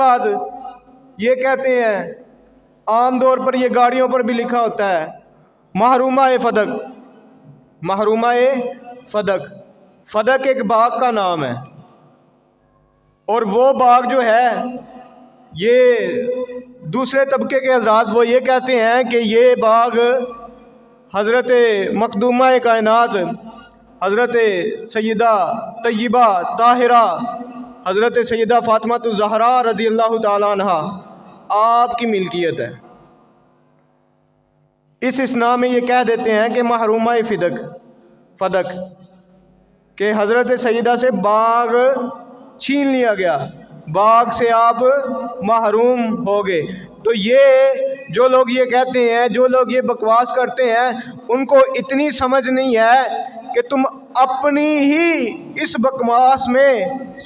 بعد یہ کہتے ہیں، عام طور پر یہ گاڑیوں پر بھی لکھا ہوتا ہے، محرومہ فدق، محرومہ فدق۔ فدق ایک باغ کا نام ہے، اور وہ باغ جو ہے، یہ دوسرے طبقے کے حضرات وہ یہ کہتے ہیں کہ یہ باغ حضرت مخدومہ کائنات، حضرت سیدہ طیبہ طاہرہ، حضرت سیدہ فاطمہ الزہرا رضی اللہ تعالیٰ عنہ آپ کی ملکیت ہے۔ اس اسنا میں یہ کہہ دیتے ہیں کہ محرومہ فدق، کہ حضرت سیدہ سے باغ چھین لیا گیا، باغ سے آپ محروم ہو گئے۔ تو یہ جو لوگ یہ کہتے ہیں، جو لوگ یہ بکواس کرتے ہیں، ان کو اتنی سمجھ نہیں ہے کہ تم اپنی ہی اس بکواس میں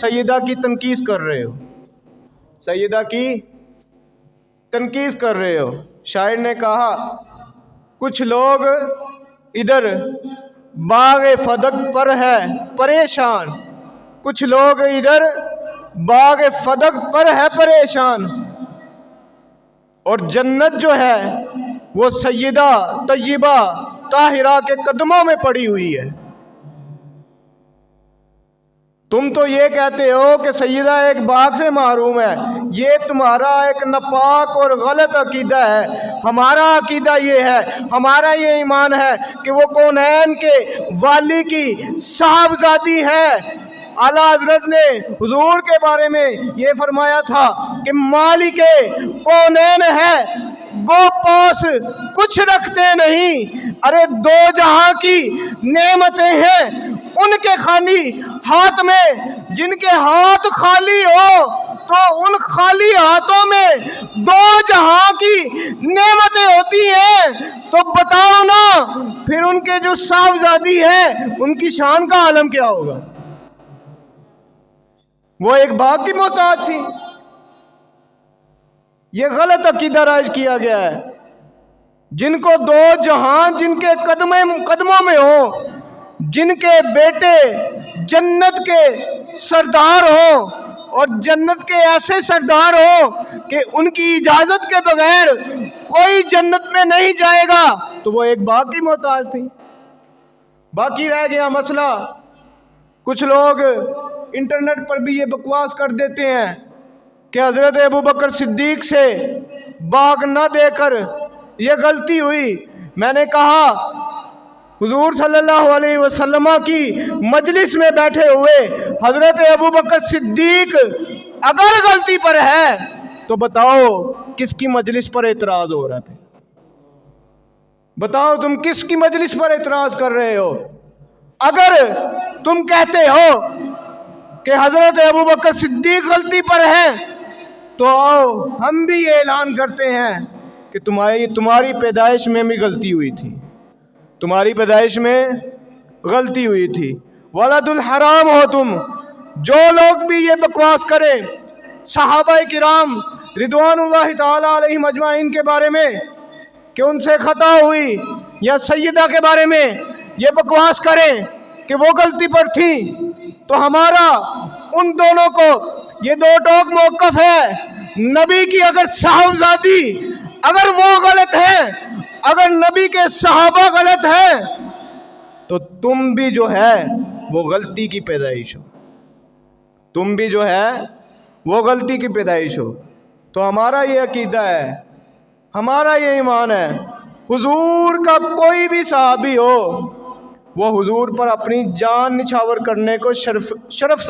سیدہ کی تنقید کر رہے ہو، سیدہ کی تنقید کر رہے ہو۔ شاعر نے کہا، کچھ لوگ ادھر باغ فدق پر ہے پریشان، کچھ لوگ ادھر باغ فدق پر ہے پریشان، اور جنت جو ہے وہ سیدہ طیبہ طاہرہ کے قدموں میں پڑی ہوئی ہے۔ تم تو یہ کہتے ہو کہ سیدہ ایک باغ سے محروم ہے، یہ تمہارا ایک ناپاک اور غلط عقیدہ ہے۔ ہمارا عقیدہ یہ ہے، ہمارا یہ ایمان ہے کہ وہ کونین کے والی کی صاحبزادی ہے۔ اعلیٰ حضرت نے حضور کے بارے میں یہ فرمایا تھا کہ مالک کونین ہے، گو پاس کچھ رکھتے نہیں، ارے دو جہاں کی نعمتیں ہیں ان کے خالی ہاتھ میں، جن کے ہاتھ خالی ہو تو ان خالی ہاتھوں میں دو جہاں کی نعمتیں ہوتی ہیں۔ تو بتاؤ نا پھر ان کے جو صاحبزادی ہے ان کی شان کا عالم کیا ہوگا؟ وہ ایک باغ کی محتاج تھی۔ یہ غلط عقیدہ رائج کیا گیا ہے۔ جن کو دو جہاں جن کے قدموں میں ہو، جن کے بیٹے جنت کے سردار ہوں، اور جنت کے ایسے سردار ہوں کہ ان کی اجازت کے بغیر کوئی جنت میں نہیں جائے گا، تو وہ ایک باغ کی محتاج تھی۔ باقی رہ گیا مسئلہ، کچھ لوگ انٹرنیٹ پر بھی یہ بکواس کر دیتے ہیں کہ حضرت ابوبکر صدیق سے باغ نہ دے کر یہ غلطی ہوئی۔ میں نے کہا، حضور صلی اللہ علیہ وسلم کی مجلس میں بیٹھے ہوئے حضرت ابوبکر صدیق اگر غلطی پر ہے تو بتاؤ کس کی مجلس پر اعتراض ہو رہا ہے؟ بتاؤ تم کس کی مجلس پر اعتراض کر رہے ہو؟ اگر تم کہتے ہو کہ حضرت ابوبکر صدیق غلطی پر ہے تو آؤ ہم بھی یہ اعلان کرتے ہیں کہ تمہاری پیدائش میں بھی غلطی ہوئی تھی، تمہاری پیدائش میں غلطی ہوئی تھی، ولد الحرام ہو تم۔ جو لوگ بھی یہ بکواس کریں صحابہ کرام رضوان اللہ تعالی علیہم اجمعین کے بارے میں کہ ان سے خطا ہوئی، یا سیدہ کے بارے میں یہ بکواس کریں کہ وہ غلطی پر تھی، تو ہمارا ان دونوں کو یہ دو ٹوک موقف ہے۔ نبی کی اگر صاحبزادی اگر وہ غلط ہے، اگر نبی کے صحابہ غلط ہیں، تو تم بھی جو ہے وہ غلطی کی پیدائش ہو، تم بھی جو ہے وہ غلطی کی پیدائش ہو۔ تو ہمارا یہ عقیدہ ہے، ہمارا یہ ایمان ہے، حضور کا کوئی بھی صحابی ہو وہ حضور پر اپنی جان نچھاور کرنے کو شرف سمجھ